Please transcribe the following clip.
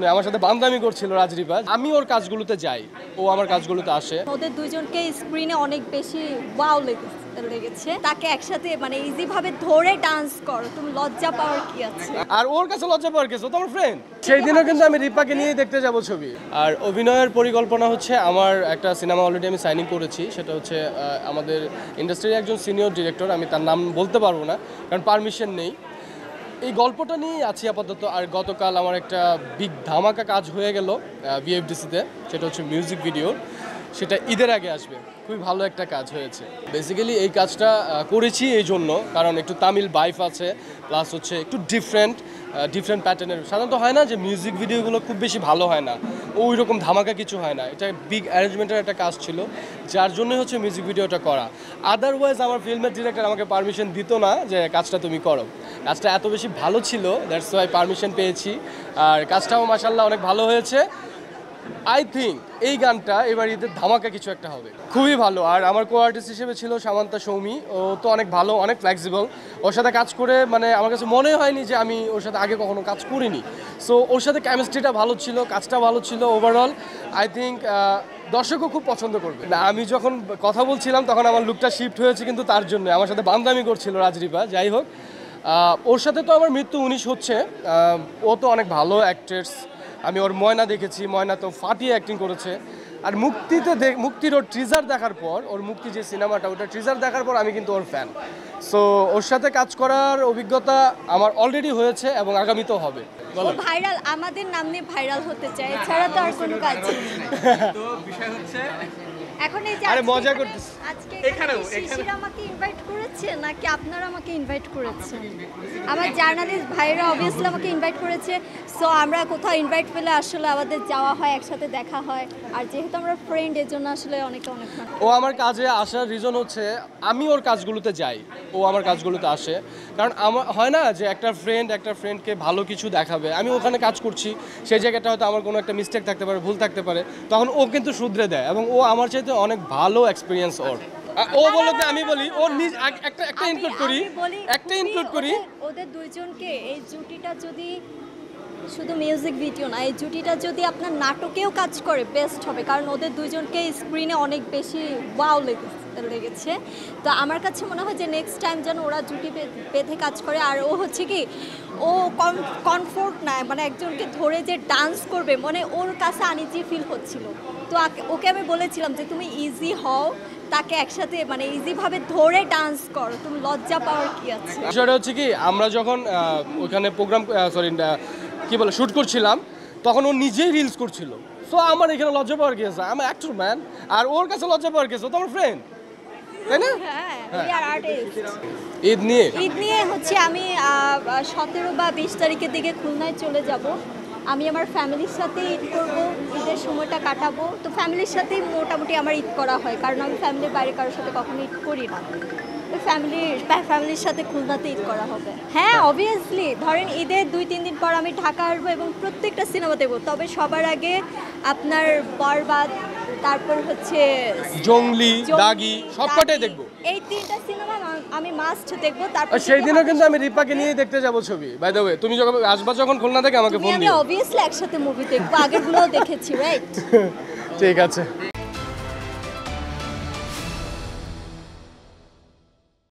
আমার সাথে বান্দামি করছিল রাজরিপা। আমি ওর কাজগুলোতে যাই, ও আমার কাজগুলোতে আসে। ওদের দুইজনকে স্ক্রিনে অনেক বেশি ওয়াও লেগেছে। তাকে একসাথে মানে ইজি ভাবে ধরে ডান্স করো, তুমি লজ্জা পাওয়ার কি আছে? আর ওর কাছে লজ্জা পাওয়ার কিছু, তো আমার ফ্রেন্ড। সেই দিনও কিন্তু আমি রিপাকে নিয়ে দেখতে যাব ছবি। আর অভিনয়ের পরিকল্পনা হচ্ছে, আমার একটা সিনেমা অলরেডি আমি সাইনিং করেছি। সেটা হচ্ছে আমাদের ইন্ডাস্ট্রির একজন সিনিয়র ডিরেক্টর, আমি তার নাম বলতে পারবো না কারণ পারমিশন নেই। এই গল্পটা নিয়েই আছি আপাতত। আর গতকাল আমার একটা বিগ ধামাকা কাজ হয়ে গেল ভিএফডিসিতে, সেটা হচ্ছে মিউজিক ভিডিও। সেটা ঈদের আগে আসবে। খুবই ভালো একটা কাজ হয়েছে। বেসিক্যালি এই কাজটা করেছি এই জন্য, কারণ একটু তামিল বাইফ আছে, প্লাস হচ্ছে একটু ডিফারেন্ট প্যাটার্নের। সাধারণত হয় না যে মিউজিক ভিডিওগুলো খুব বেশি ভালো হয় না, ওই রকম ধামাকা কিছু হয় না। এটা বিগ অ্যারেঞ্জমেন্টের একটা কাজ ছিল, যার জন্যই হচ্ছে মিউজিক ভিডিওটা করা। আদারওয়াইজ আমার ফিল্মের ডিরেক্টর আমাকে পারমিশন দিত না যে কাজটা তুমি করো। কাজটা এত বেশি ভালো ছিল, দ্যাটস ওয়াই পারমিশন পেয়েছি। আর কাজটাও মাশাআল্লাহ অনেক ভালো হয়েছে। আই থিঙ্ক এই গানটা এবার ঈদের ধামাকা কিছু একটা হবে, খুবই ভালো। আর আমার কো আর্টিস্ট হিসেবে ছিল সামান্তা সৌমি। ও তো অনেক ভালো, অনেক ফ্লেক্সিবল। ওর সাথে কাজ করে মানে আমার কাছে মনে হয়নি যে আমি ওর সাথে আগে কখনো কাজ করিনি। সো ওর সাথে কেমিস্ট্রিটা ভালো ছিল, কাজটা ভালো ছিল। ওভারঅল আই থিঙ্ক দর্শকও খুব পছন্দ করবে। না, আমি যখন কথা বলছিলাম তখন আমার লুকটা শিফট হয়েছে, কিন্তু তার জন্য আমার সাথে বান্দামি করছিল রাজরিপা। যাই হোক, ওর সাথে তো আমার মৃত্যু 19 হচ্ছে। ও তো অনেক ভালো অ্যাক্ট্রেস। আমি ওর ময়না দেখেছি, ময়না তো ফাটিয়ে অ্যাক্টিং করেছে। আর মুক্তির ওর ট্রিজার দেখার পর, ওর মুক্তি যে সিনেমাটা, ওটা ট্রিজার দেখার পর আমি কিন্তু ওর ফ্যান। সো ওর সাথে কাজ করার অভিজ্ঞতা আমার অলরেডি হয়েছে এবং আগামীতেও হবে। ও ভাইরাল, আমাদের নাম নিয়ে ভাইরাল হতে চায়, এছাড়া তো আর কোনো কাজ নেই। তো বিষয় হচ্ছে এখন এই যে আরে মজা করতেছি। আজকে এখানে শিশির আমাকে ইনভাইট করেছে নাকি আপনারা আমাকে ইনভাইট করেছেন? আমার জার্নালিস্ট ভাইরা অবভিয়াসলি আমাকে ইনভাইট করেছে। সো আমরা কোথাও ইনভাইট পেলে আসলে আমাদের যাওয়া হয়, একসাথে দেখা হয়। আর যেহেতু আমরা ফ্রেন্ড, এর জন্য আসলে অনেক ও আমার কাজে আসার রিজন হচ্ছে আমি ওর কাজগুলোতে যাই, ও আমার কাজগুলোতে আসে। কারণ আমার হয় না যে একটা ফ্রেন্ডকে ভালো কিছু দেখাবে। আমি ওখানে কাজ করছি, সেই জায়গাটা হয়তো আমার কোনো একটা মিস্টেক থাকতে পারে, ভুল থাকতে পারে, তখন ও কিন্তু শুধরে দেয়। এবং ও আমার চাইতে অনেক ভালো এক্সপিরিয়েন্স ওর। ও বললো যে আমি বলি ওর একটা ইনক্লুড করি। ওদের দুইজনকে এই জুটিটা যদি শুধু মিউজিক ভিডিও না, এই জুটিটা যদি আপনার নাটকেও কাজ করে বেস্ট হবে, কারণ ওদের দুইজনকে স্ক্রিনে অনেক বেশি ওয়াও লেগেছে। তো আমার কাছে মনে হয় যে নেক্সট টাইম যেন ওরা জুটি বেঁধে কাজ করে। আর ও হচ্ছে কি, ও কমফোর্ট না, মানে একজনকে ধরে যে ডান্স করবে, মানে ওর কাছে আনইজি ফিল হচ্ছিল। তো ওকে আমি বলেছিলাম যে তুমি ইজি হও, তাকে একসাথে মানে ইজিভাবে ধরে ডান্স করো, তুমি লজ্জা পাওয়ার কি আছে? বিষয়টা হচ্ছে কি, আমরা যখন ওখানে কি বলে শুট করছিলাম, তখন ও নিজেই রিলস করছিল। সো আমার এখানে লজ্জা পাওয়ার কি আছে? আমার অ্যাক্টর ম্যান। আর ওর কাছে লজ্জা পাওয়ার কি আছে? ও তো আমার ফ্রেন্ড, তাই না? ঈদ নিয়ে হচ্ছে আমি 17 বা 20 তারিখের দিকে খুলনায় চলে যাব। আমি আমার ফ্যামিলির সাথে ঈদ করব, ঈদের সময়টা কাটাবো। তো ফ্যামিলির সাথেই মোটামুটি আমার ঈদ করা হয়, কারণ আমি ফ্যামিলির বাইরে কারোর সাথে কখনো ঈদ করি না। তো ফ্যামিলির সাথে খুলনাতে ঈদ করা হবে। হ্যাঁ, অবভিয়াসলি ধরেন ঈদের 2-3 দিন পর আমি ঢাকা আসবো এবং প্রত্যেকটা সিনেমা দেখবো। তবে সবার আগে আপনার বরবাদ, তারপর হচ্ছে জঙ্গলি, দাগি, সবকটাই দেখবো। এই 3টা সিনেমা আমি মাস্ট দেখবো। তারপর সেই দিনও কিন্তু আমি রিপাকে নিয়ে দেখতে যাব ছবি। বাই দ্য ওয়ে, তুমি যখন আসবা, যখন খুলনা থেকে আমাকে ফোন দিও। আমি অবভিয়াসলি একসাথে মুভি দেখবো, আগেরগুলোও দেখেছি, রাইট? ঠিক আছে।